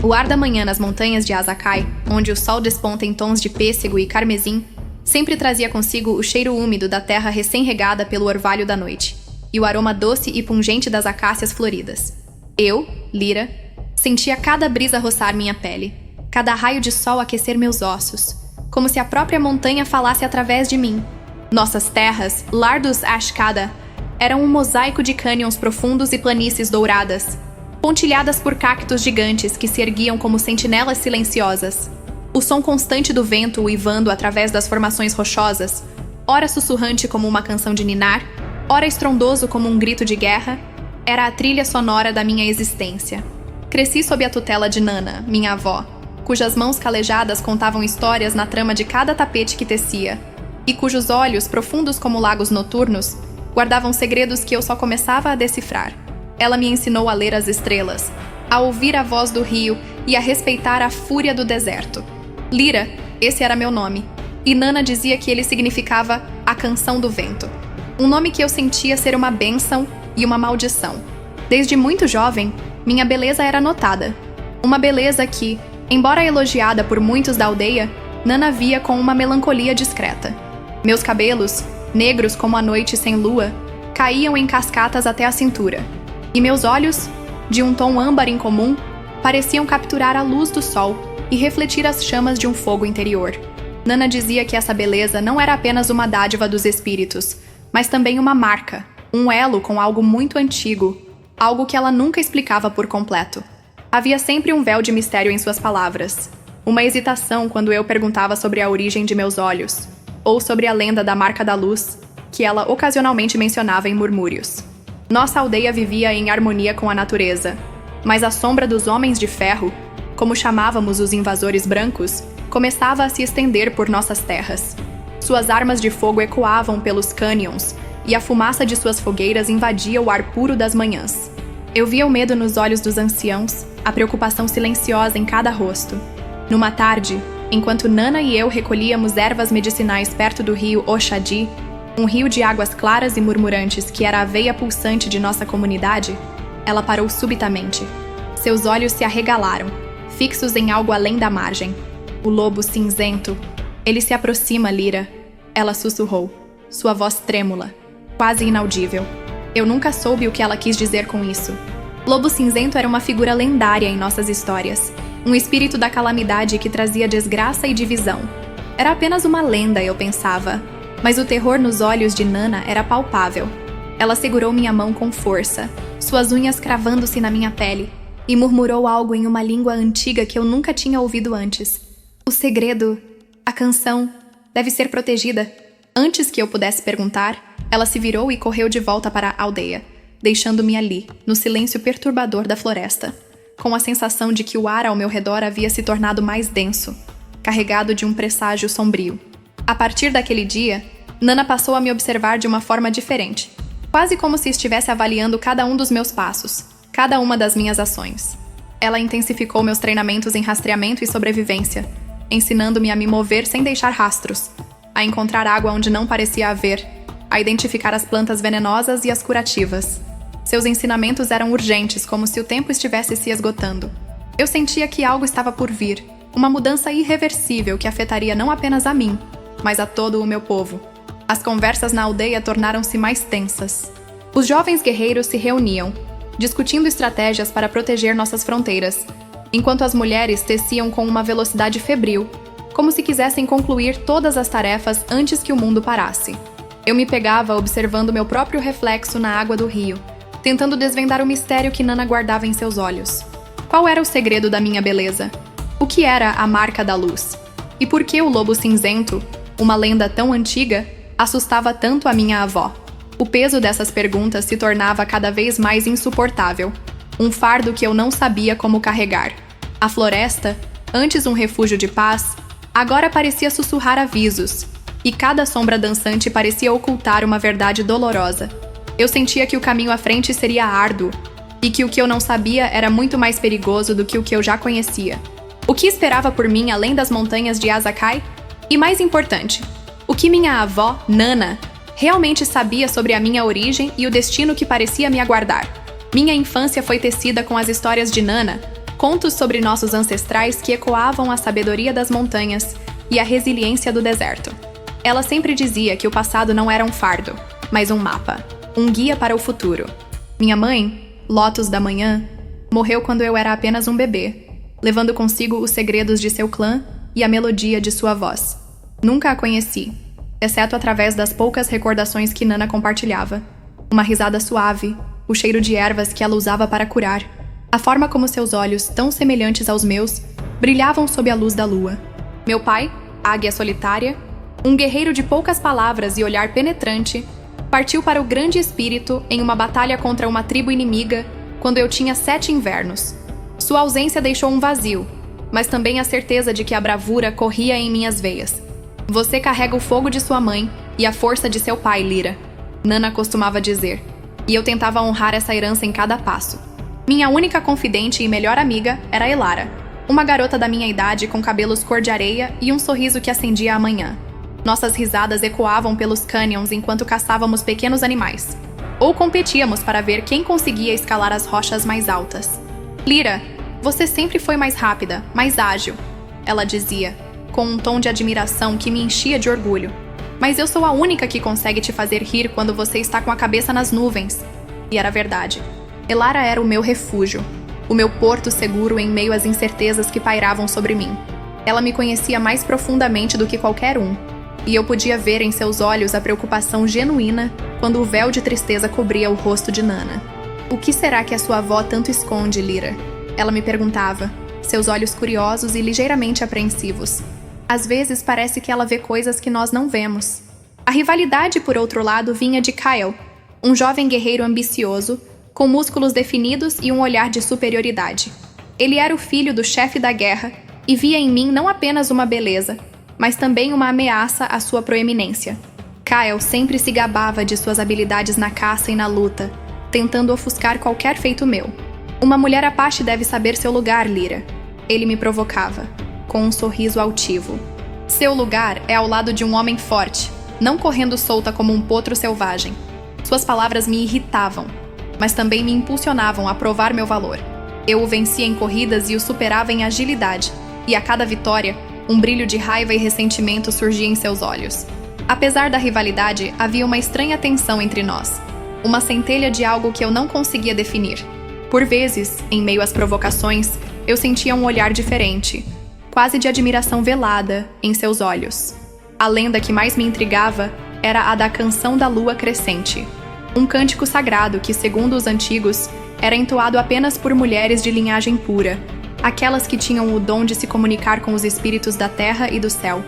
O ar da manhã nas montanhas de Azacai, onde o sol desponta em tons de pêssego e carmesim, sempre trazia consigo o cheiro úmido da terra recém-regada pelo orvalho da noite, e o aroma doce e pungente das acácias floridas. Eu, Lyra, sentia cada brisa roçar minha pele, cada raio de sol aquecer meus ossos, como se a própria montanha falasse através de mim. Nossas terras, lar dos Ashkada, eram um mosaico de cânions profundos e planícies douradas, pontilhadas por cactos gigantes que se erguiam como sentinelas silenciosas. O som constante do vento uivando através das formações rochosas, ora sussurrante como uma canção de ninar, ora estrondoso como um grito de guerra, era a trilha sonora da minha existência. Cresci sob a tutela de Nana, minha avó, cujas mãos calejadas contavam histórias na trama de cada tapete que tecia, e cujos olhos, profundos como lagos noturnos, guardavam segredos que eu só começava a decifrar. Ela me ensinou a ler as estrelas, a ouvir a voz do rio e a respeitar a fúria do deserto. Lyra, esse era meu nome, e Nana dizia que ele significava a canção do vento. Um nome que eu sentia ser uma bênção e uma maldição. Desde muito jovem, minha beleza era notada. Uma beleza que, embora elogiada por muitos da aldeia, Nana via com uma melancolia discreta. Meus cabelos, negros como a noite sem lua, caíam em cascatas até a cintura, e meus olhos, de um tom âmbar incomum, pareciam capturar a luz do sol e refletir as chamas de um fogo interior. Nana dizia que essa beleza não era apenas uma dádiva dos espíritos, mas também uma marca, um elo com algo muito antigo, algo que ela nunca explicava por completo. Havia sempre um véu de mistério em suas palavras, uma hesitação quando eu perguntava sobre a origem de meus olhos, ou sobre a lenda da marca da luz, que ela ocasionalmente mencionava em murmúrios. Nossa aldeia vivia em harmonia com a natureza, mas a sombra dos homens de ferro, como chamávamos os invasores brancos, começava a se estender por nossas terras. Suas armas de fogo ecoavam pelos cânions, e a fumaça de suas fogueiras invadia o ar puro das manhãs. Eu via o medo nos olhos dos anciãos, a preocupação silenciosa em cada rosto. Numa tarde, enquanto Nana e eu recolhíamos ervas medicinais perto do rio Oxadi, um rio de águas claras e murmurantes que era a veia pulsante de nossa comunidade, ela parou subitamente. Seus olhos se arregalaram, fixos em algo além da margem. O lobo cinzento. Ele se aproxima, Lyra. Ela sussurrou, sua voz trêmula, quase inaudível. Eu nunca soube o que ela quis dizer com isso. Lobo cinzento era uma figura lendária em nossas histórias, um espírito da calamidade que trazia desgraça e divisão. Era apenas uma lenda, eu pensava, mas o terror nos olhos de Nana era palpável. Ela segurou minha mão com força, suas unhas cravando-se na minha pele, e murmurou algo em uma língua antiga que eu nunca tinha ouvido antes. O segredo, a canção, deve ser protegida. Antes que eu pudesse perguntar, ela se virou e correu de volta para a aldeia, deixando-me ali, no silêncio perturbador da floresta, com a sensação de que o ar ao meu redor havia se tornado mais denso, carregado de um presságio sombrio. A partir daquele dia, Nana passou a me observar de uma forma diferente, quase como se estivesse avaliando cada um dos meus passos, cada uma das minhas ações. Ela intensificou meus treinamentos em rastreamento e sobrevivência, ensinando-me a me mover sem deixar rastros, a encontrar água onde não parecia haver, a identificar as plantas venenosas e as curativas. Seus ensinamentos eram urgentes, como se o tempo estivesse se esgotando. Eu sentia que algo estava por vir, uma mudança irreversível que afetaria não apenas a mim, mas a todo o meu povo. As conversas na aldeia tornaram-se mais tensas. Os jovens guerreiros se reuniam, discutindo estratégias para proteger nossas fronteiras, enquanto as mulheres teciam com uma velocidade febril, como se quisessem concluir todas as tarefas antes que o mundo parasse. Eu me pegava observando meu próprio reflexo na água do rio, tentando desvendar o mistério que Nana guardava em seus olhos. Qual era o segredo da minha beleza? O que era a marca da luz? E por que o lobo cinzento, uma lenda tão antiga, assustava tanto a minha avó? O peso dessas perguntas se tornava cada vez mais insuportável, um fardo que eu não sabia como carregar. A floresta, antes um refúgio de paz, agora parecia sussurrar avisos, e cada sombra dançante parecia ocultar uma verdade dolorosa. Eu sentia que o caminho à frente seria árduo, e que o que eu não sabia era muito mais perigoso do que o que eu já conhecia. O que esperava por mim além das montanhas de Azacai? E mais importante, o que minha avó, Nana, realmente sabia sobre a minha origem e o destino que parecia me aguardar. Minha infância foi tecida com as histórias de Nana, Contos sobre nossos ancestrais que ecoavam a sabedoria das montanhas e a resiliência do deserto. Ela sempre dizia que o passado não era um fardo, mas um mapa, um guia para o futuro. Minha mãe, Lotus da Manhã, morreu quando eu era apenas um bebê, levando consigo os segredos de seu clã e a melodia de sua voz. Nunca a conheci, exceto através das poucas recordações que Nana compartilhava. Uma risada suave, o cheiro de ervas que ela usava para curar, a forma como seus olhos, tão semelhantes aos meus, brilhavam sob a luz da lua. Meu pai, águia solitária, um guerreiro de poucas palavras e olhar penetrante, partiu para o Grande Espírito em uma batalha contra uma tribo inimiga quando eu tinha 7 invernos. Sua ausência deixou um vazio, mas também a certeza de que a bravura corria em minhas veias. Você carrega o fogo de sua mãe e a força de seu pai, Lyra, Nana costumava dizer, e eu tentava honrar essa herança em cada passo. Minha única confidente e melhor amiga era Elara, uma garota da minha idade com cabelos cor de areia e um sorriso que acendia a manhã. Nossas risadas ecoavam pelos canyons enquanto caçávamos pequenos animais. Ou competíamos para ver quem conseguia escalar as rochas mais altas. Lyra, você sempre foi mais rápida, mais ágil, ela dizia, com um tom de admiração que me enchia de orgulho. Mas eu sou a única que consegue te fazer rir quando você está com a cabeça nas nuvens. E era verdade. Elara era o meu refúgio, o meu porto seguro em meio às incertezas que pairavam sobre mim. Ela me conhecia mais profundamente do que qualquer um, e eu podia ver em seus olhos a preocupação genuína quando o véu de tristeza cobria o rosto de Nana. O que será que a sua avó tanto esconde, Lyra? Ela me perguntava, seus olhos curiosos e ligeiramente apreensivos. Às vezes parece que ela vê coisas que nós não vemos. A rivalidade, por outro lado, vinha de Kyle, um jovem guerreiro ambicioso, com músculos definidos e um olhar de superioridade. Ele era o filho do chefe da guerra e via em mim não apenas uma beleza, mas também uma ameaça à sua proeminência. Kyle sempre se gabava de suas habilidades na caça e na luta, tentando ofuscar qualquer feito meu. Uma mulher Apache deve saber seu lugar, Lyra. Ele me provocava, com um sorriso altivo. Seu lugar é ao lado de um homem forte, não correndo solta como um potro selvagem. Suas palavras me irritavam, mas também me impulsionavam a provar meu valor. Eu o vencia em corridas e o superava em agilidade, e a cada vitória, um brilho de raiva e ressentimento surgia em seus olhos. Apesar da rivalidade, havia uma estranha tensão entre nós, uma centelha de algo que eu não conseguia definir. Por vezes, em meio às provocações, eu sentia um olhar diferente, quase de admiração velada, em seus olhos. A lenda que mais me intrigava era a da Canção da Lua Crescente, um cântico sagrado que, segundo os antigos, era entoado apenas por mulheres de linhagem pura, aquelas que tinham o dom de se comunicar com os espíritos da terra e do céu.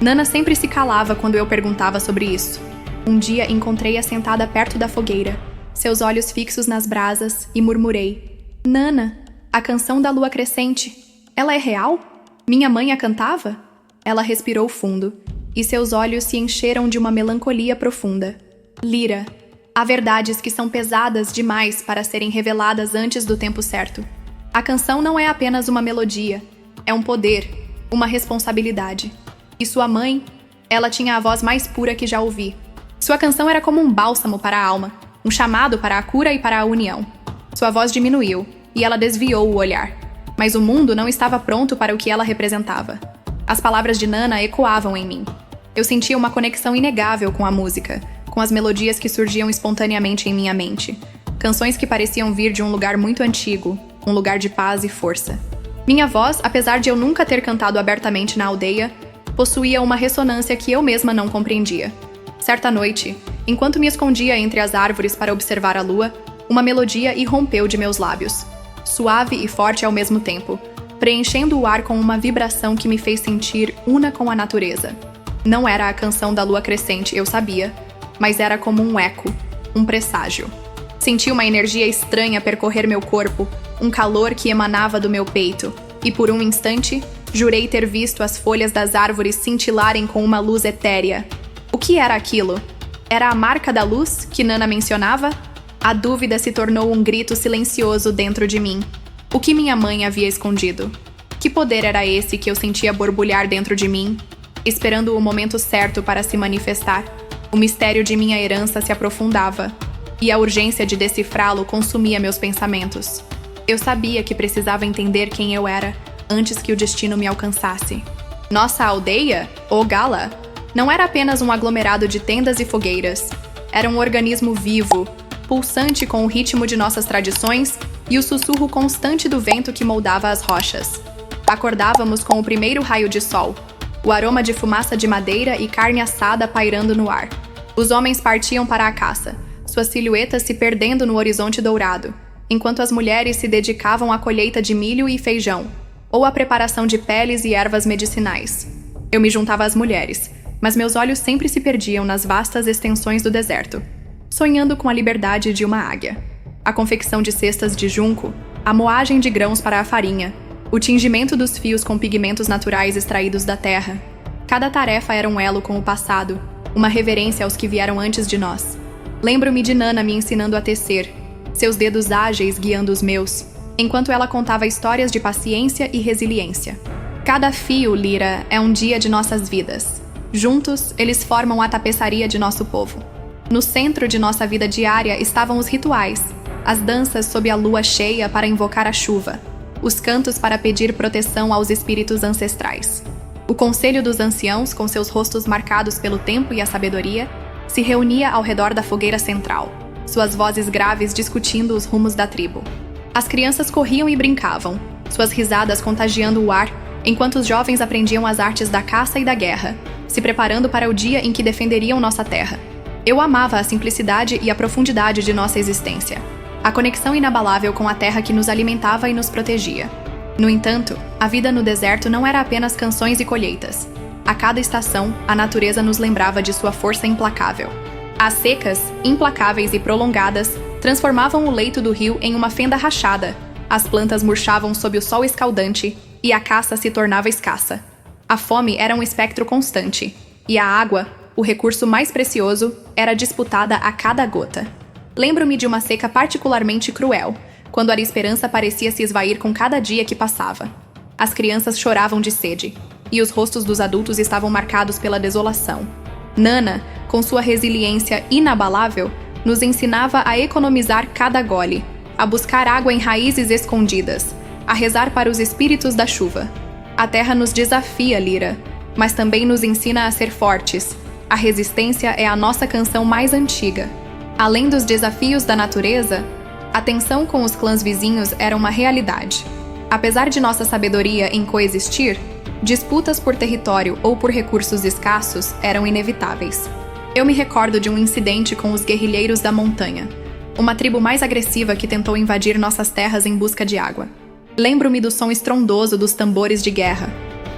Nana sempre se calava quando eu perguntava sobre isso. Um dia encontrei-a sentada perto da fogueira, seus olhos fixos nas brasas, e murmurei: Nana, a Canção da Lua Crescente, ela é real? Minha mãe a cantava? Ela respirou fundo, e seus olhos se encheram de uma melancolia profunda. Lyra, há verdades que são pesadas demais para serem reveladas antes do tempo certo. A canção não é apenas uma melodia, é um poder, uma responsabilidade. E sua mãe, ela tinha a voz mais pura que já ouvi. Sua canção era como um bálsamo para a alma, um chamado para a cura e para a união. Sua voz diminuiu, e ela desviou o olhar. Mas o mundo não estava pronto para o que ela representava. As palavras de Nana ecoavam em mim. Eu sentia uma conexão inegável com a música, com as melodias que surgiam espontaneamente em minha mente. Canções que pareciam vir de um lugar muito antigo, um lugar de paz e força. Minha voz, apesar de eu nunca ter cantado abertamente na aldeia, possuía uma ressonância que eu mesma não compreendia. Certa noite, enquanto me escondia entre as árvores para observar a lua, uma melodia irrompeu de meus lábios, suave e forte ao mesmo tempo, preenchendo o ar com uma vibração que me fez sentir una com a natureza. Não era a Canção da Lua Crescente, eu sabia, mas era como um eco, um presságio. Senti uma energia estranha percorrer meu corpo, um calor que emanava do meu peito, e por um instante, jurei ter visto as folhas das árvores cintilarem com uma luz etérea. O que era aquilo? Era a marca da luz que Nana mencionava? A dúvida se tornou um grito silencioso dentro de mim. O que minha mãe havia escondido? Que poder era esse que eu sentia borbulhar dentro de mim, esperando o momento certo para se manifestar? O mistério de minha herança se aprofundava, e a urgência de decifrá-lo consumia meus pensamentos. Eu sabia que precisava entender quem eu era antes que o destino me alcançasse. Nossa aldeia, ou Gala, não era apenas um aglomerado de tendas e fogueiras. Era um organismo vivo, pulsante com o ritmo de nossas tradições e o sussurro constante do vento que moldava as rochas. Acordávamos com o primeiro raio de sol, o aroma de fumaça de madeira e carne assada pairando no ar. Os homens partiam para a caça, suas silhuetas se perdendo no horizonte dourado, enquanto as mulheres se dedicavam à colheita de milho e feijão, ou à preparação de peles e ervas medicinais. Eu me juntava às mulheres, mas meus olhos sempre se perdiam nas vastas extensões do deserto, sonhando com a liberdade de uma águia. A confecção de cestas de junco, a moagem de grãos para a farinha, o tingimento dos fios com pigmentos naturais extraídos da terra. Cada tarefa era um elo com o passado, uma reverência aos que vieram antes de nós. Lembro-me de Nana me ensinando a tecer, seus dedos ágeis guiando os meus, enquanto ela contava histórias de paciência e resiliência. Cada fio, Lyra, é um dia de nossas vidas. Juntos, eles formam a tapeçaria de nosso povo. No centro de nossa vida diária estavam os rituais, as danças sob a lua cheia para invocar a chuva, os cantos para pedir proteção aos espíritos ancestrais. O conselho dos anciãos, com seus rostos marcados pelo tempo e a sabedoria, se reunia ao redor da fogueira central, suas vozes graves discutindo os rumos da tribo. As crianças corriam e brincavam, suas risadas contagiando o ar, enquanto os jovens aprendiam as artes da caça e da guerra, se preparando para o dia em que defenderiam nossa terra. Eu amava a simplicidade e a profundidade de nossa existência, a conexão inabalável com a terra que nos alimentava e nos protegia. No entanto, a vida no deserto não era apenas canções e colheitas. A cada estação, a natureza nos lembrava de sua força implacável. As secas, implacáveis e prolongadas, transformavam o leito do rio em uma fenda rachada, as plantas murchavam sob o sol escaldante e a caça se tornava escassa. A fome era um espectro constante, e a água, o recurso mais precioso, era disputada a cada gota. Lembro-me de uma seca particularmente cruel, quando a esperança parecia se esvair com cada dia que passava. As crianças choravam de sede, e os rostos dos adultos estavam marcados pela desolação. Nana, com sua resiliência inabalável, nos ensinava a economizar cada gole, a buscar água em raízes escondidas, a rezar para os espíritos da chuva. A terra nos desafia, Lyra, mas também nos ensina a ser fortes. A resistência é a nossa canção mais antiga. Além dos desafios da natureza, a tensão com os clãs vizinhos era uma realidade. Apesar de nossa sabedoria em coexistir, disputas por território ou por recursos escassos eram inevitáveis. Eu me recordo de um incidente com os guerrilheiros da montanha, uma tribo mais agressiva que tentou invadir nossas terras em busca de água. Lembro-me do som estrondoso dos tambores de guerra,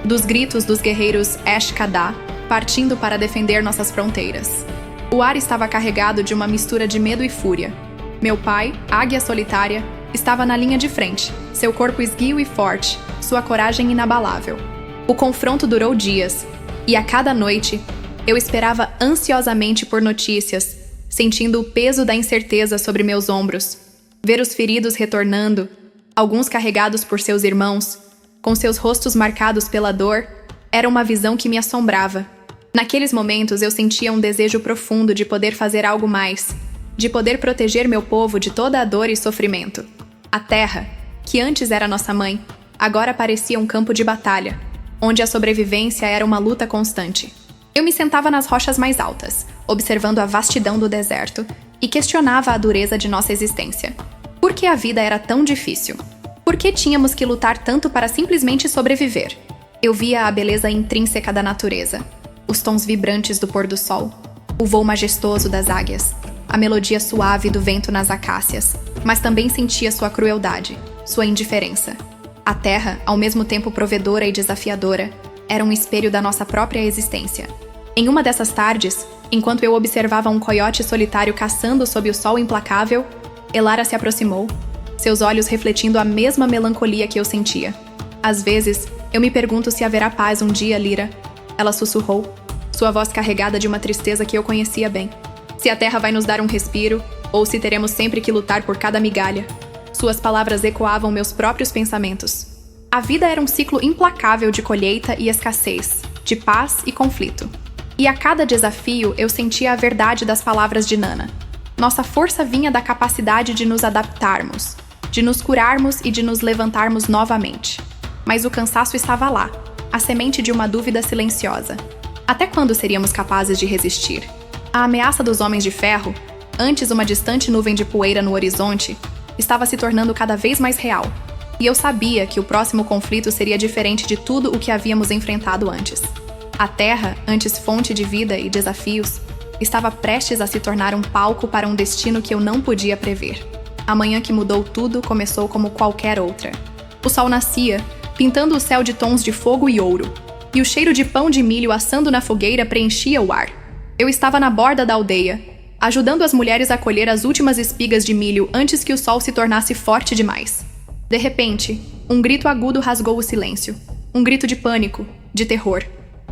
dos gritos dos guerreiros Esh-Kadá, partindo para defender nossas fronteiras. O ar estava carregado de uma mistura de medo e fúria. Meu pai, águia solitária, estava na linha de frente, seu corpo esguio e forte, sua coragem inabalável. O confronto durou dias, e a cada noite, eu esperava ansiosamente por notícias, sentindo o peso da incerteza sobre meus ombros. Ver os feridos retornando, alguns carregados por seus irmãos, com seus rostos marcados pela dor, era uma visão que me assombrava. Naqueles momentos eu sentia um desejo profundo de poder fazer algo mais, de poder proteger meu povo de toda a dor e sofrimento. A terra, que antes era nossa mãe, agora parecia um campo de batalha, onde a sobrevivência era uma luta constante. Eu me sentava nas rochas mais altas, observando a vastidão do deserto, e questionava a dureza de nossa existência. Por que a vida era tão difícil? Por que tínhamos que lutar tanto para simplesmente sobreviver? Eu via a beleza intrínseca da natureza, os tons vibrantes do pôr do sol, o voo majestoso das águias, a melodia suave do vento nas acácias, mas também sentia sua crueldade, sua indiferença. A terra, ao mesmo tempo provedora e desafiadora, era um espelho da nossa própria existência. Em uma dessas tardes, enquanto eu observava um coiote solitário caçando sob o sol implacável, Elara se aproximou, seus olhos refletindo a mesma melancolia que eu sentia. Às vezes, eu me pergunto se haverá paz um dia, Lyra. Ela sussurrou, sua voz carregada de uma tristeza que eu conhecia bem. Se a terra vai nos dar um respiro, ou se teremos sempre que lutar por cada migalha. Suas palavras ecoavam meus próprios pensamentos. A vida era um ciclo implacável de colheita e escassez, de paz e conflito. E a cada desafio eu sentia a verdade das palavras de Nana. Nossa força vinha da capacidade de nos adaptarmos, de nos curarmos e de nos levantarmos novamente. Mas o cansaço estava lá, a semente de uma dúvida silenciosa. Até quando seríamos capazes de resistir? A ameaça dos Homens de Ferro, antes uma distante nuvem de poeira no horizonte, estava se tornando cada vez mais real. E eu sabia que o próximo conflito seria diferente de tudo o que havíamos enfrentado antes. A Terra, antes fonte de vida e desafios, estava prestes a se tornar um palco para um destino que eu não podia prever. A manhã que mudou tudo começou como qualquer outra. O sol nascia, pintando o céu de tons de fogo e ouro, e o cheiro de pão de milho assando na fogueira preenchia o ar. Eu estava na borda da aldeia, ajudando as mulheres a colher as últimas espigas de milho antes que o sol se tornasse forte demais. De repente, um grito agudo rasgou o silêncio. Um grito de pânico, de terror.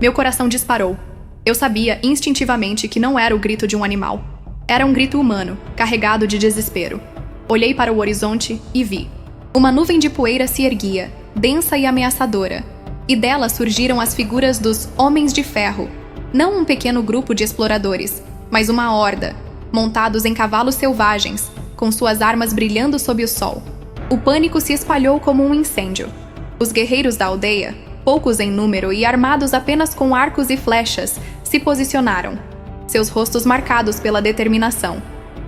Meu coração disparou. Eu sabia instintivamente que não era o grito de um animal. Era um grito humano, carregado de desespero. Olhei para o horizonte e vi. Uma nuvem de poeira se erguia, densa e ameaçadora, e dela surgiram as figuras dos Homens de Ferro. Não um pequeno grupo de exploradores, mas uma horda, montados em cavalos selvagens, com suas armas brilhando sob o sol. O pânico se espalhou como um incêndio. Os guerreiros da aldeia, poucos em número e armados apenas com arcos e flechas, se posicionaram, seus rostos marcados pela determinação.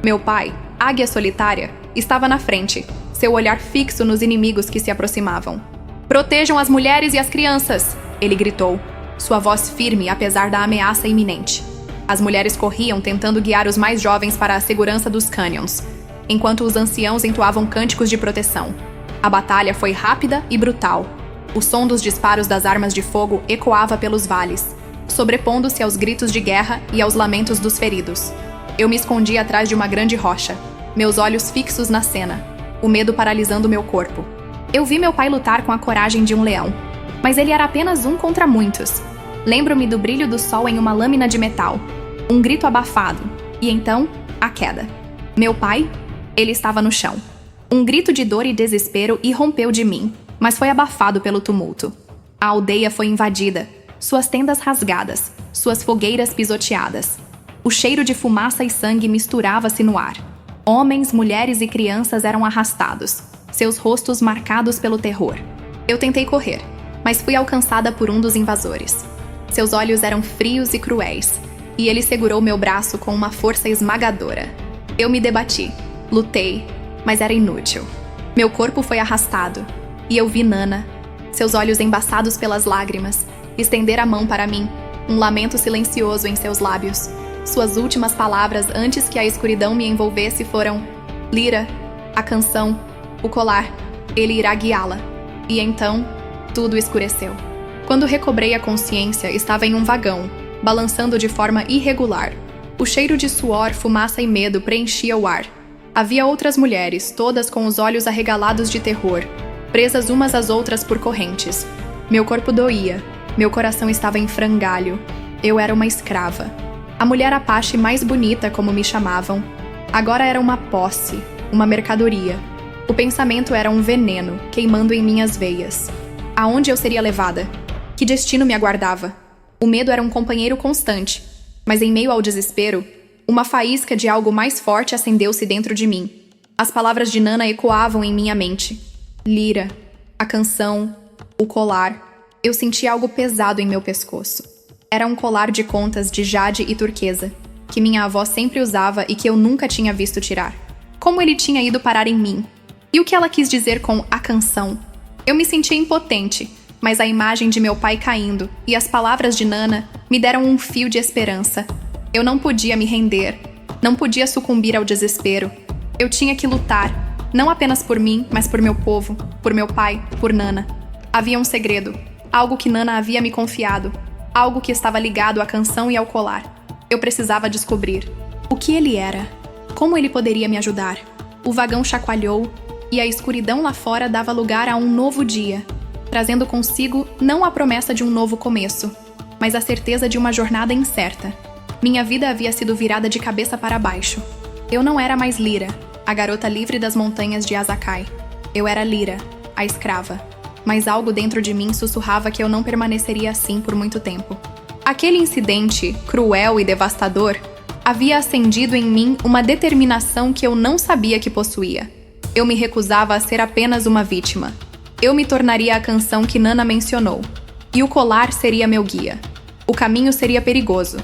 Meu pai, águia solitária, estava na frente, seu olhar fixo nos inimigos que se aproximavam. "Protejam as mulheres e as crianças!" ele gritou, sua voz firme apesar da ameaça iminente. As mulheres corriam tentando guiar os mais jovens para a segurança dos cânions, enquanto os anciãos entoavam cânticos de proteção. A batalha foi rápida e brutal. O som dos disparos das armas de fogo ecoava pelos vales, sobrepondo-se aos gritos de guerra e aos lamentos dos feridos. Eu me escondi atrás de uma grande rocha, meus olhos fixos na cena, o medo paralisando meu corpo. Eu vi meu pai lutar com a coragem de um leão, mas ele era apenas um contra muitos. Lembro-me do brilho do sol em uma lâmina de metal, um grito abafado, e então, a queda. Meu pai? Ele estava no chão. Um grito de dor e desespero irrompeu de mim, mas foi abafado pelo tumulto. A aldeia foi invadida, suas tendas rasgadas, suas fogueiras pisoteadas. O cheiro de fumaça e sangue misturava-se no ar. Homens, mulheres e crianças eram arrastados, seus rostos marcados pelo terror. Eu tentei correr, mas fui alcançada por um dos invasores. Seus olhos eram frios e cruéis, e ele segurou meu braço com uma força esmagadora. Eu me debati, lutei, mas era inútil. Meu corpo foi arrastado, e eu vi Nana, seus olhos embaçados pelas lágrimas, estender a mão para mim, um lamento silencioso em seus lábios. Suas últimas palavras antes que a escuridão me envolvesse foram: "Lyra, a canção, o colar, ele irá guiá-la." E então, tudo escureceu. Quando recobrei a consciência, estava em um vagão, balançando de forma irregular. O cheiro de suor, fumaça e medo preenchia o ar. Havia outras mulheres, todas com os olhos arregalados de terror, presas umas às outras por correntes. Meu corpo doía, meu coração estava em frangalho. Eu era uma escrava. A mulher Apache mais bonita, como me chamavam, agora era uma posse, uma mercadoria. O pensamento era um veneno, queimando em minhas veias. Aonde eu seria levada? Que destino me aguardava? O medo era um companheiro constante, mas em meio ao desespero, uma faísca de algo mais forte acendeu-se dentro de mim. As palavras de Nana ecoavam em minha mente. Lyra, a canção, o colar. Eu senti algo pesado em meu pescoço. Era um colar de contas de jade e turquesa, que minha avó sempre usava e que eu nunca tinha visto tirar. Como ele tinha ido parar em mim? E o que ela quis dizer com a canção? Eu me sentia impotente, mas a imagem de meu pai caindo e as palavras de Nana me deram um fio de esperança. Eu não podia me render, não podia sucumbir ao desespero. Eu tinha que lutar, não apenas por mim, mas por meu povo, por meu pai, por Nana. Havia um segredo, algo que Nana havia me confiado, algo que estava ligado à canção e ao colar. Eu precisava descobrir. O que ele era? Como ele poderia me ajudar? O vagão chacoalhou e a escuridão lá fora dava lugar a um novo dia, trazendo consigo não a promessa de um novo começo, mas a certeza de uma jornada incerta. Minha vida havia sido virada de cabeça para baixo. Eu não era mais Lyra, a garota livre das montanhas de Azakai. Eu era Lyra, a escrava. Mas algo dentro de mim sussurrava que eu não permaneceria assim por muito tempo. Aquele incidente, cruel e devastador, havia acendido em mim uma determinação que eu não sabia que possuía. Eu me recusava a ser apenas uma vítima. Eu me tornaria a canção que Nana mencionou. E o colar seria meu guia. O caminho seria perigoso,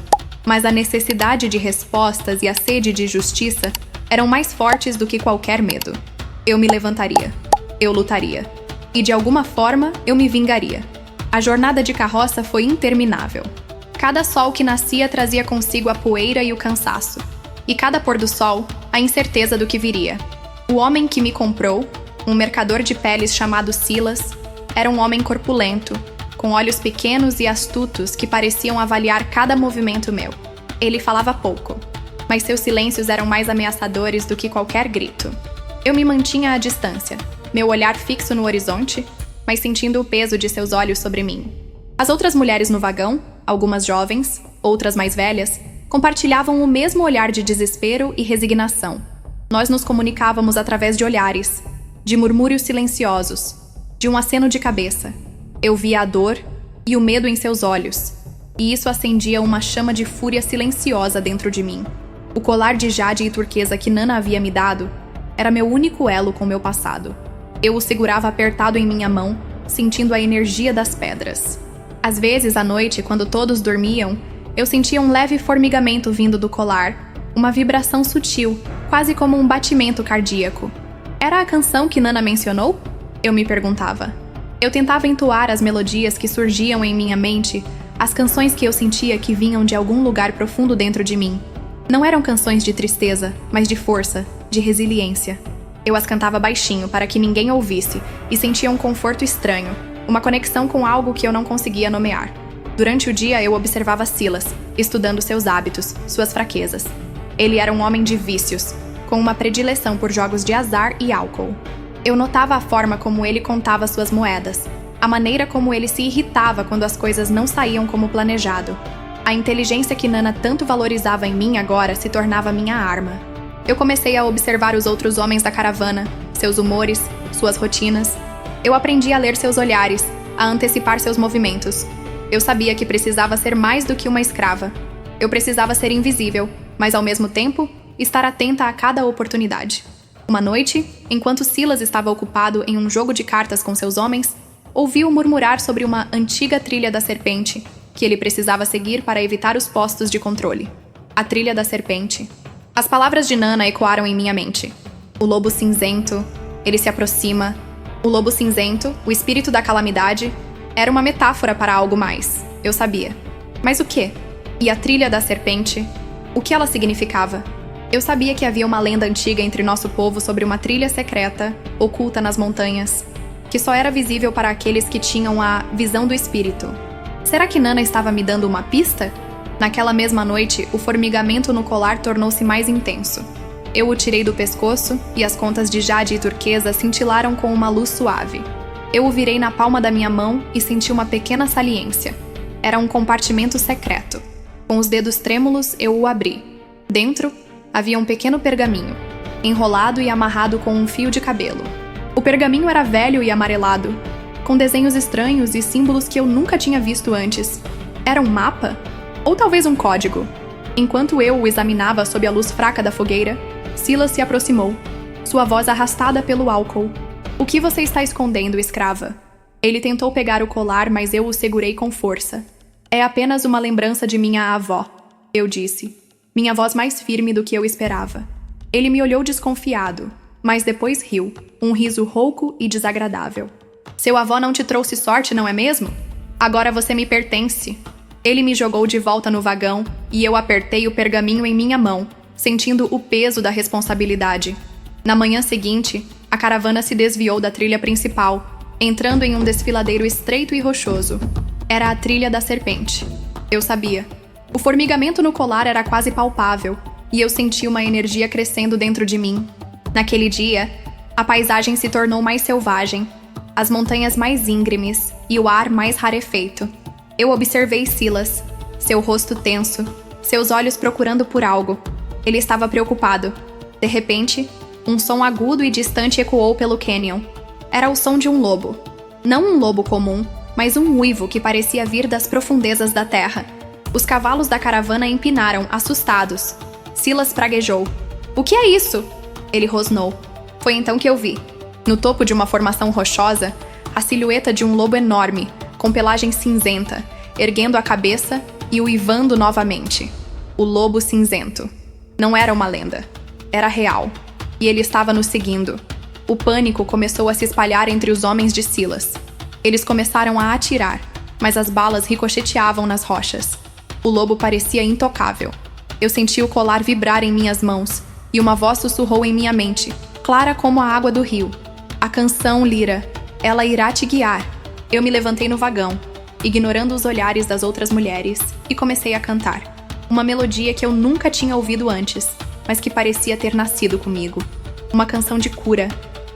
mas a necessidade de respostas e a sede de justiça eram mais fortes do que qualquer medo. Eu me levantaria. Eu lutaria. E de alguma forma, eu me vingaria. A jornada de carroça foi interminável. Cada sol que nascia trazia consigo a poeira e o cansaço. E cada pôr do sol, a incerteza do que viria. O homem que me comprou, um mercador de peles chamado Silas, era um homem corpulento, com olhos pequenos e astutos que pareciam avaliar cada movimento meu. Ele falava pouco, mas seus silêncios eram mais ameaçadores do que qualquer grito. Eu me mantinha à distância, meu olhar fixo no horizonte, mas sentindo o peso de seus olhos sobre mim. As outras mulheres no vagão, algumas jovens, outras mais velhas, compartilhavam o mesmo olhar de desespero e resignação. Nós nos comunicávamos através de olhares, de murmúrios silenciosos, de um aceno de cabeça. Eu via a dor e o medo em seus olhos, e isso acendia uma chama de fúria silenciosa dentro de mim. O colar de jade e turquesa que Nana havia me dado era meu único elo com meu passado. Eu o segurava apertado em minha mão, sentindo a energia das pedras. Às vezes, à noite, quando todos dormiam, eu sentia um leve formigamento vindo do colar, uma vibração sutil, quase como um batimento cardíaco. Era a canção que Nana mencionou? Eu me perguntava. Eu tentava entoar as melodias que surgiam em minha mente, as canções que eu sentia que vinham de algum lugar profundo dentro de mim. Não eram canções de tristeza, mas de força, de resiliência. Eu as cantava baixinho para que ninguém ouvisse e sentia um conforto estranho, uma conexão com algo que eu não conseguia nomear. Durante o dia eu observava Silas, estudando seus hábitos, suas fraquezas. Ele era um homem de vícios, com uma predileção por jogos de azar e álcool. Eu notava a forma como ele contava suas moedas, a maneira como ele se irritava quando as coisas não saíam como planejado. A inteligência que Nana tanto valorizava em mim agora se tornava minha arma. Eu comecei a observar os outros homens da caravana, seus humores, suas rotinas. Eu aprendi a ler seus olhares, a antecipar seus movimentos. Eu sabia que precisava ser mais do que uma escrava. Eu precisava ser invisível, mas ao mesmo tempo, estar atenta a cada oportunidade. Uma noite, enquanto Silas estava ocupado em um jogo de cartas com seus homens, ouviu murmurar sobre uma antiga trilha da serpente, que ele precisava seguir para evitar os postos de controle. A trilha da serpente. As palavras de Nana ecoaram em minha mente. O lobo cinzento, ele se aproxima. O lobo cinzento, o espírito da calamidade, era uma metáfora para algo mais. Eu sabia. Mas o quê? E a trilha da serpente? O que ela significava? Eu sabia que havia uma lenda antiga entre nosso povo sobre uma trilha secreta, oculta nas montanhas, que só era visível para aqueles que tinham a visão do espírito. Será que Nana estava me dando uma pista? Naquela mesma noite, o formigamento no colar tornou-se mais intenso. Eu o tirei do pescoço e as contas de jade e turquesa cintilaram com uma luz suave. Eu o virei na palma da minha mão e senti uma pequena saliência. Era um compartimento secreto. Com os dedos trêmulos, eu o abri. Dentro, havia um pequeno pergaminho, enrolado e amarrado com um fio de cabelo. O pergaminho era velho e amarelado, com desenhos estranhos e símbolos que eu nunca tinha visto antes. Era um mapa? Ou talvez um código? Enquanto eu o examinava sob a luz fraca da fogueira, Silas se aproximou, sua voz arrastada pelo álcool. O que você está escondendo, escrava? Ele tentou pegar o colar, mas eu o segurei com força. É apenas uma lembrança de minha avó, eu disse. Minha voz mais firme do que eu esperava. Ele me olhou desconfiado, mas depois riu, um riso rouco e desagradável. Seu avô não te trouxe sorte, não é mesmo? Agora você me pertence. Ele me jogou de volta no vagão e eu apertei o pergaminho em minha mão, sentindo o peso da responsabilidade. Na manhã seguinte, a caravana se desviou da trilha principal, entrando em um desfiladeiro estreito e rochoso. Era a trilha da serpente. Eu sabia. O formigamento no colar era quase palpável, e eu senti uma energia crescendo dentro de mim. Naquele dia, a paisagem se tornou mais selvagem, as montanhas mais íngremes e o ar mais rarefeito. Eu observei Silas, seu rosto tenso, seus olhos procurando por algo. Ele estava preocupado. De repente, um som agudo e distante ecoou pelo cânion. Era o som de um lobo. Não um lobo comum, mas um uivo que parecia vir das profundezas da terra. Os cavalos da caravana empinaram, assustados. Silas praguejou. "O que é isso?" Ele rosnou. Foi então que eu vi, no topo de uma formação rochosa, a silhueta de um lobo enorme, com pelagem cinzenta, erguendo a cabeça e uivando novamente. O lobo cinzento. Não era uma lenda. Era real. E ele estava nos seguindo. O pânico começou a se espalhar entre os homens de Silas. Eles começaram a atirar, mas as balas ricocheteavam nas rochas. O lobo parecia intocável. Eu senti o colar vibrar em minhas mãos, e uma voz sussurrou em minha mente, clara como a água do rio. A canção, Lyra, ela irá te guiar. Eu me levantei no vagão, ignorando os olhares das outras mulheres, e comecei a cantar. Uma melodia que eu nunca tinha ouvido antes, mas que parecia ter nascido comigo. Uma canção de cura,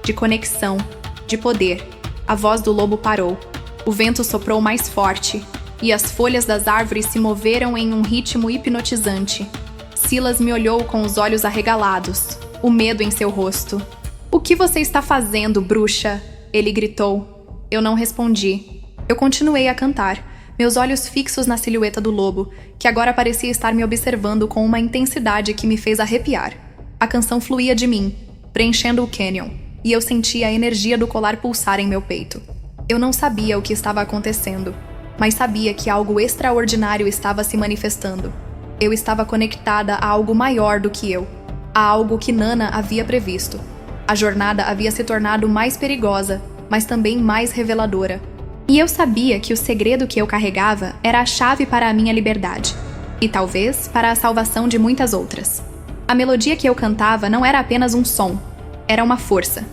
de conexão, de poder. A voz do lobo parou. O vento soprou mais forte, e as folhas das árvores se moveram em um ritmo hipnotizante. Silas me olhou com os olhos arregalados, o medo em seu rosto. "O que você está fazendo, bruxa?" ele gritou. Eu não respondi. Eu continuei a cantar, meus olhos fixos na silhueta do lobo, que agora parecia estar me observando com uma intensidade que me fez arrepiar. A canção fluía de mim, preenchendo o cânion, e eu sentia a energia do colar pulsar em meu peito. Eu não sabia o que estava acontecendo, mas sabia que algo extraordinário estava se manifestando. Eu estava conectada a algo maior do que eu, a algo que Nana havia previsto. A jornada havia se tornado mais perigosa, mas também mais reveladora. E eu sabia que o segredo que eu carregava era a chave para a minha liberdade, e talvez para a salvação de muitas outras. A melodia que eu cantava não era apenas um som, era uma força.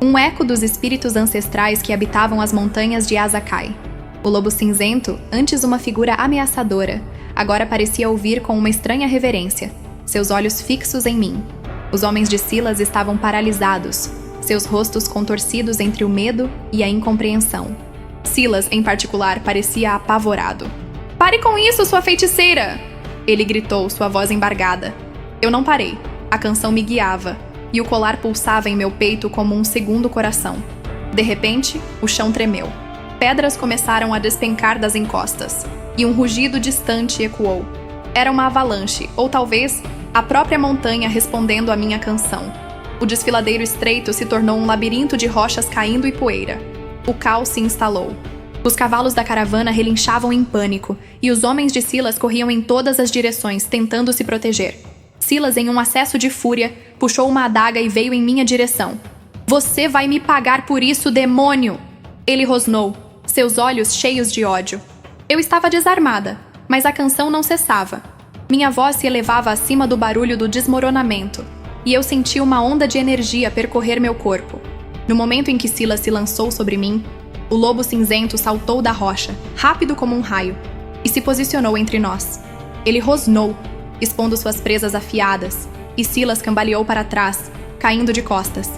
Um eco dos espíritos ancestrais que habitavam as montanhas de Azakai. O lobo cinzento, antes uma figura ameaçadora, agora parecia ouvir com uma estranha reverência, seus olhos fixos em mim. Os homens de Silas estavam paralisados, seus rostos contorcidos entre o medo e a incompreensão. Silas, em particular, parecia apavorado. "Pare com isso, sua feiticeira!" ele gritou, sua voz embargada. Eu não parei. A canção me guiava, e o colar pulsava em meu peito como um segundo coração. De repente, o chão tremeu. Pedras começaram a despencar das encostas, e um rugido distante ecoou. Era uma avalanche, ou talvez a própria montanha respondendo à minha canção. O desfiladeiro estreito se tornou um labirinto de rochas caindo e poeira. O caos se instalou. Os cavalos da caravana relinchavam em pânico, e os homens de Silas corriam em todas as direções, tentando se proteger. Silas, em um acesso de fúria, puxou uma adaga e veio em minha direção. "Você vai me pagar por isso, demônio!" Ele rosnou, seus olhos cheios de ódio. Eu estava desarmada, mas a canção não cessava. Minha voz se elevava acima do barulho do desmoronamento, e eu senti uma onda de energia percorrer meu corpo. No momento em que Silas se lançou sobre mim, o lobo cinzento saltou da rocha, rápido como um raio, e se posicionou entre nós. Ele rosnou, expondo suas presas afiadas, e Silas cambaleou para trás, caindo de costas.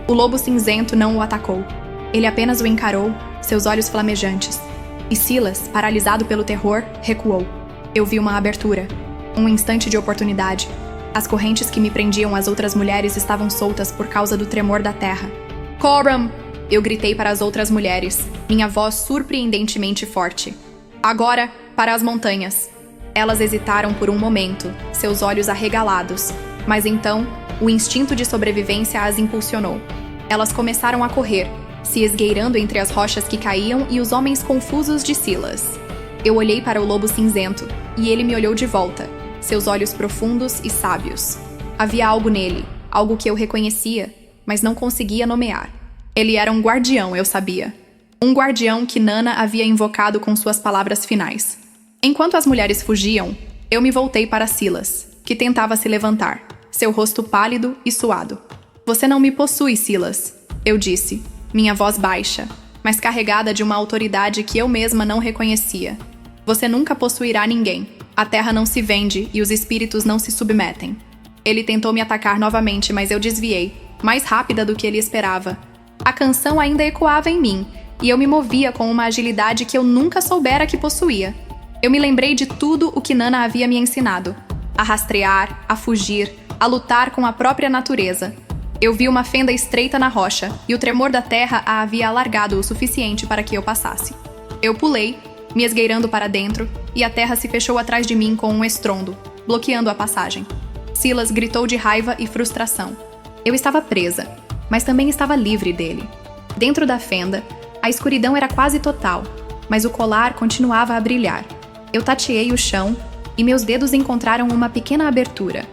O lobo cinzento não o atacou. Ele apenas o encarou, seus olhos flamejantes. E Silas, paralisado pelo terror, recuou. Eu vi uma abertura, um instante de oportunidade. As correntes que me prendiam às outras mulheres estavam soltas por causa do tremor da terra. "Coram!" Eu gritei para as outras mulheres, minha voz surpreendentemente forte. "Agora, para as montanhas!" Elas hesitaram por um momento, seus olhos arregalados, mas então, o instinto de sobrevivência as impulsionou. Elas começaram a correr, se esgueirando entre as rochas que caíam e os homens confusos de Silas. Eu olhei para o lobo cinzento, e ele me olhou de volta, seus olhos profundos e sábios. Havia algo nele, algo que eu reconhecia, mas não conseguia nomear. Ele era um guardião, eu sabia. Um guardião que Nana havia invocado com suas palavras finais. Enquanto as mulheres fugiam, eu me voltei para Silas, que tentava se levantar, seu rosto pálido e suado. "Você não me possui, Silas", eu disse, minha voz baixa, mas carregada de uma autoridade que eu mesma não reconhecia. "Você nunca possuirá ninguém. A terra não se vende e os espíritos não se submetem." Ele tentou me atacar novamente, mas eu desviei, mais rápida do que ele esperava. A canção ainda ecoava em mim, e eu me movia com uma agilidade que eu nunca soubera que possuía. Eu me lembrei de tudo o que Nana havia me ensinado. A rastrear, a fugir, a lutar com a própria natureza. Eu vi uma fenda estreita na rocha, e o tremor da terra a havia alargado o suficiente para que eu passasse. Eu pulei, me esgueirando para dentro, e a terra se fechou atrás de mim com um estrondo, bloqueando a passagem. Silas gritou de raiva e frustração. Eu estava presa. mas também estava livre dele. Dentro da fenda, a escuridão era quase total, mas o colar continuava a brilhar. Eu tateei o chão e meus dedos encontraram uma pequena abertura.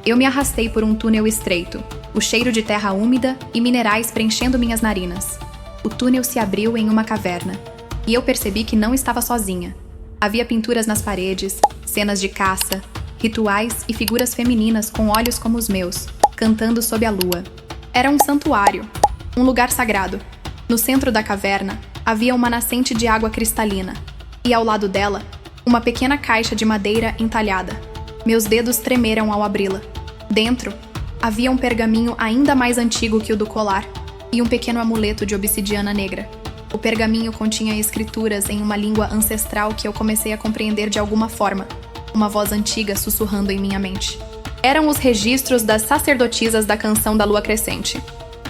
Eu me arrastei por um túnel estreito, o cheiro de terra úmida e minerais preenchendo minhas narinas. O túnel se abriu em uma caverna, e eu percebi que não estava sozinha. Havia pinturas nas paredes, cenas de caça, rituais e figuras femininas com olhos como os meus, cantando sob a lua. Era um santuário, um lugar sagrado. No centro da caverna, havia uma nascente de água cristalina, e ao lado dela, uma pequena caixa de madeira entalhada. Meus dedos tremeram ao abri-la. Dentro, havia um pergaminho ainda mais antigo que o do colar, e um pequeno amuleto de obsidiana negra. O pergaminho continha escrituras em uma língua ancestral que eu comecei a compreender de alguma forma, uma voz antiga sussurrando em minha mente. Eram os registros das sacerdotisas da Canção da Lua Crescente,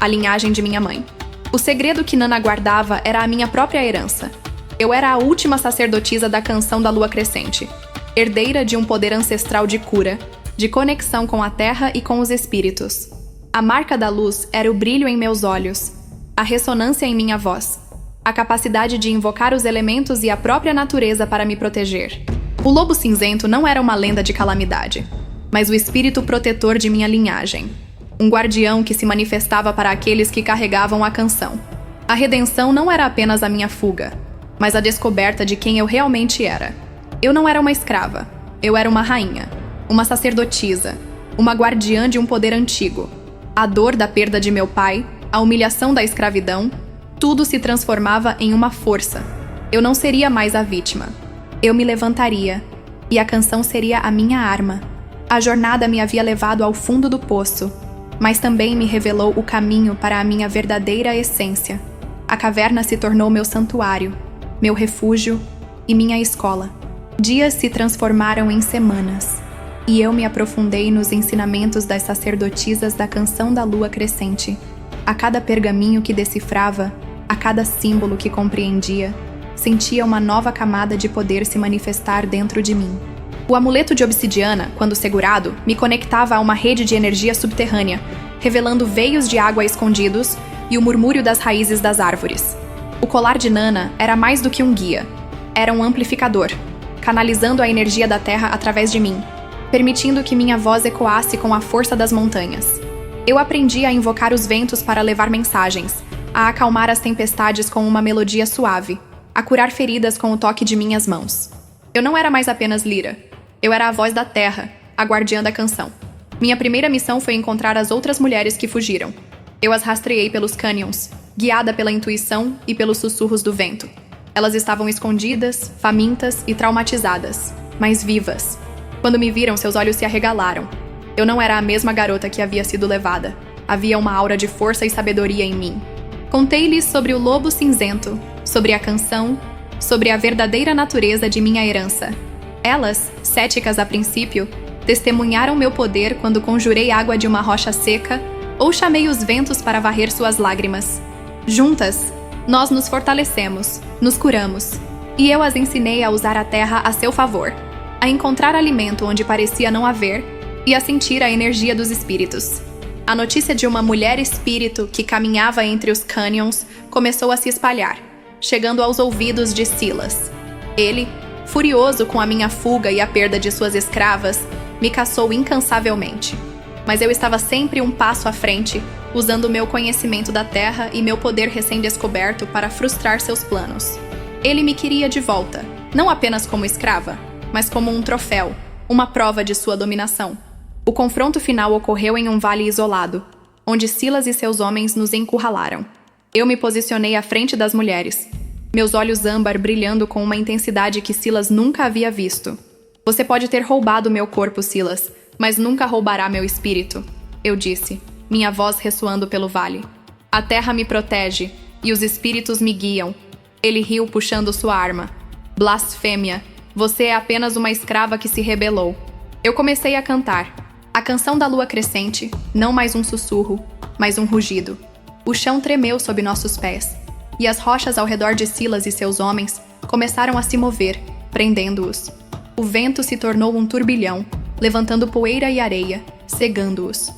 a linhagem de minha mãe. O segredo que Nana guardava era a minha própria herança. Eu era a última sacerdotisa da Canção da Lua Crescente, herdeira de um poder ancestral de cura, de conexão com a terra e com os espíritos. A marca da luz era o brilho em meus olhos, a ressonância em minha voz, a capacidade de invocar os elementos e a própria natureza para me proteger. O lobo cinzento não era uma lenda de calamidade, mas o espírito protetor de minha linhagem. Um guardião que se manifestava para aqueles que carregavam a canção. A redenção não era apenas a minha fuga, mas a descoberta de quem eu realmente era. Eu não era uma escrava, eu era uma rainha, uma sacerdotisa, uma guardiã de um poder antigo. A dor da perda de meu pai, a humilhação da escravidão, tudo se transformava em uma força. Eu não seria mais a vítima. Eu me levantaria, e a canção seria a minha arma. A jornada me havia levado ao fundo do poço, mas também me revelou o caminho para a minha verdadeira essência. A caverna se tornou meu santuário, meu refúgio e minha escola. Dias se transformaram em semanas, e eu me aprofundei nos ensinamentos das sacerdotisas da Canção da Lua Crescente. A cada pergaminho que decifrava, a cada símbolo que compreendia, sentia uma nova camada de poder se manifestar dentro de mim. O amuleto de obsidiana, quando segurado, me conectava a uma rede de energia subterrânea, revelando veios de água escondidos e o murmúrio das raízes das árvores. O colar de Nana era mais do que um guia. Era um amplificador, canalizando a energia da terra através de mim, permitindo que minha voz ecoasse com a força das montanhas. Eu aprendi a invocar os ventos para levar mensagens, a acalmar as tempestades com uma melodia suave, a curar feridas com o toque de minhas mãos. Eu não era mais apenas Lyra. Eu era a voz da terra, a guardiã da canção. Minha primeira missão foi encontrar as outras mulheres que fugiram. Eu as rastreei pelos cânions, guiada pela intuição e pelos sussurros do vento. Elas estavam escondidas, famintas e traumatizadas, mas vivas. Quando me viram, seus olhos se arregalaram. Eu não era a mesma garota que havia sido levada. Havia uma aura de força e sabedoria em mim. Contei-lhes sobre o lobo cinzento, sobre a canção, sobre a verdadeira natureza de minha herança. Elas, céticas a princípio, testemunharam meu poder quando conjurei água de uma rocha seca ou chamei os ventos para varrer suas lágrimas. Juntas, nós nos fortalecemos, nos curamos, e eu as ensinei a usar a terra a seu favor, a encontrar alimento onde parecia não haver e a sentir a energia dos espíritos. A notícia de uma mulher espírito que caminhava entre os cânions começou a se espalhar, chegando aos ouvidos de Silas. Ele, furioso com a minha fuga e a perda de suas escravas, me caçou incansavelmente. Mas eu estava sempre um passo à frente, usando meu conhecimento da terra e meu poder recém-descoberto para frustrar seus planos. Ele me queria de volta, não apenas como escrava, mas como um troféu, uma prova de sua dominação. O confronto final ocorreu em um vale isolado, onde Silas e seus homens nos encurralaram. Eu me posicionei à frente das mulheres, meus olhos âmbar brilhando com uma intensidade que Silas nunca havia visto. Você pode ter roubado meu corpo, Silas, mas nunca roubará meu espírito, eu disse, minha voz ressoando pelo vale. A terra me protege, e os espíritos me guiam. Ele riu puxando sua arma. Blasfêmia, você é apenas uma escrava que se rebelou. Eu comecei a cantar. A canção da lua crescente, não mais um sussurro, mas um rugido. O chão tremeu sob nossos pés, e as rochas ao redor de Silas e seus homens começaram a se mover, prendendo-os. O vento se tornou um turbilhão, levantando poeira e areia, cegando-os.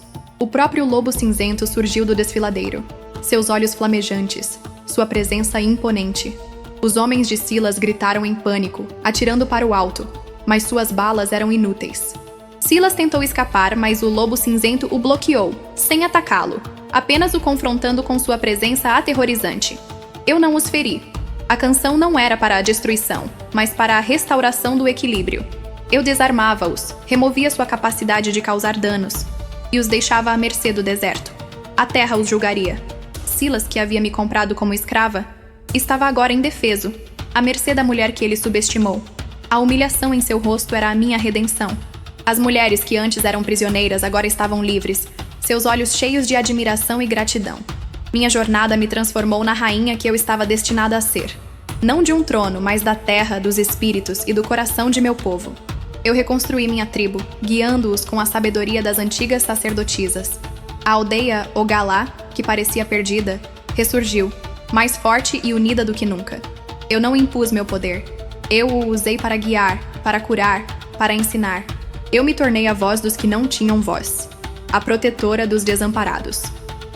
O próprio lobo cinzento surgiu do desfiladeiro. Seus olhos flamejantes, sua presença imponente. Os homens de Silas gritaram em pânico, atirando para o alto, mas suas balas eram inúteis. Silas tentou escapar, mas o lobo cinzento o bloqueou, sem atacá-lo, apenas o confrontando com sua presença aterrorizante. Eu não os feri. A canção não era para a destruição, mas para a restauração do equilíbrio. Eu desarmava-os, removia sua capacidade de causar danos, e os deixava à mercê do deserto. A terra os julgaria. Silas, que havia me comprado como escrava, estava agora indefeso, à mercê da mulher que ele subestimou. A humilhação em seu rosto era a minha redenção. As mulheres que antes eram prisioneiras agora estavam livres, seus olhos cheios de admiração e gratidão. Minha jornada me transformou na rainha que eu estava destinada a ser. Não de um trono, mas da terra, dos espíritos e do coração de meu povo. Eu reconstruí minha tribo, guiando-os com a sabedoria das antigas sacerdotisas. A aldeia Ogalá, que parecia perdida, ressurgiu, mais forte e unida do que nunca. Eu não impus meu poder. Eu o usei para guiar, para curar, para ensinar. Eu me tornei a voz dos que não tinham voz, a protetora dos desamparados.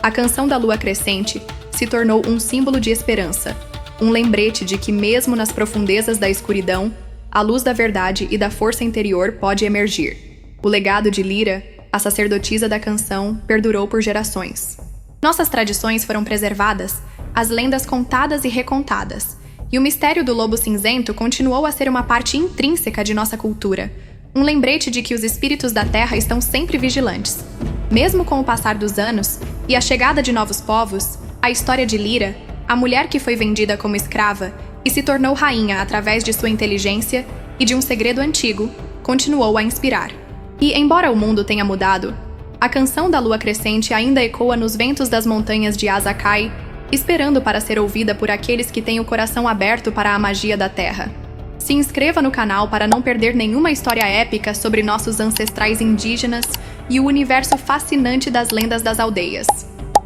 A canção da lua crescente se tornou um símbolo de esperança, um lembrete de que mesmo nas profundezas da escuridão, a luz da verdade e da força interior pode emergir. O legado de Lyra, a sacerdotisa da canção, perdurou por gerações. Nossas tradições foram preservadas, as lendas contadas e recontadas, e o mistério do lobo cinzento continuou a ser uma parte intrínseca de nossa cultura, um lembrete de que os espíritos da terra estão sempre vigilantes. Mesmo com o passar dos anos e a chegada de novos povos, a história de Lyra, a mulher que foi vendida como escrava e se tornou rainha através de sua inteligência e de um segredo antigo, continuou a inspirar. E, embora o mundo tenha mudado, a canção da lua crescente ainda ecoa nos ventos das montanhas de Azakai, esperando para ser ouvida por aqueles que têm o coração aberto para a magia da terra. Se inscreva no canal para não perder nenhuma história épica sobre nossos ancestrais indígenas e o universo fascinante das lendas das aldeias.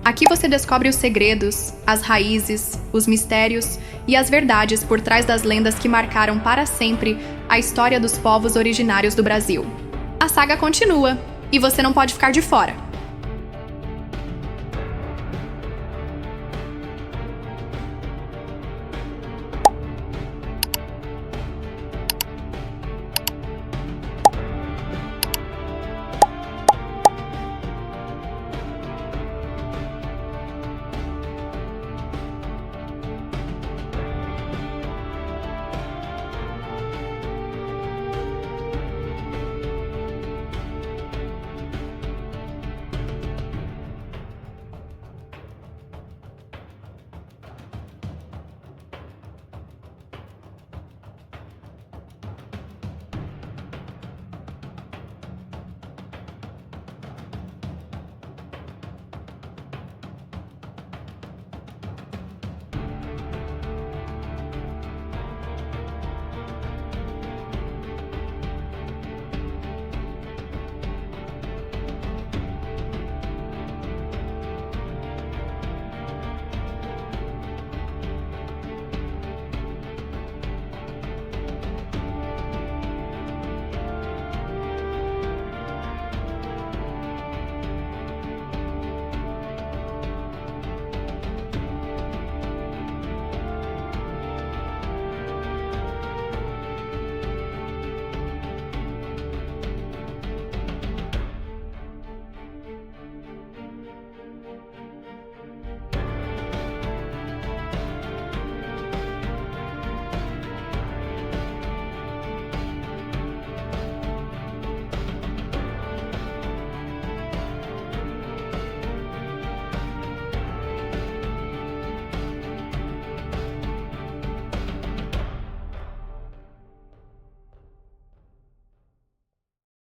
Aqui você descobre os segredos, as raízes, os mistérios e as verdades por trás das lendas que marcaram para sempre a história dos povos originários do Brasil. A saga continua, e você não pode ficar de fora.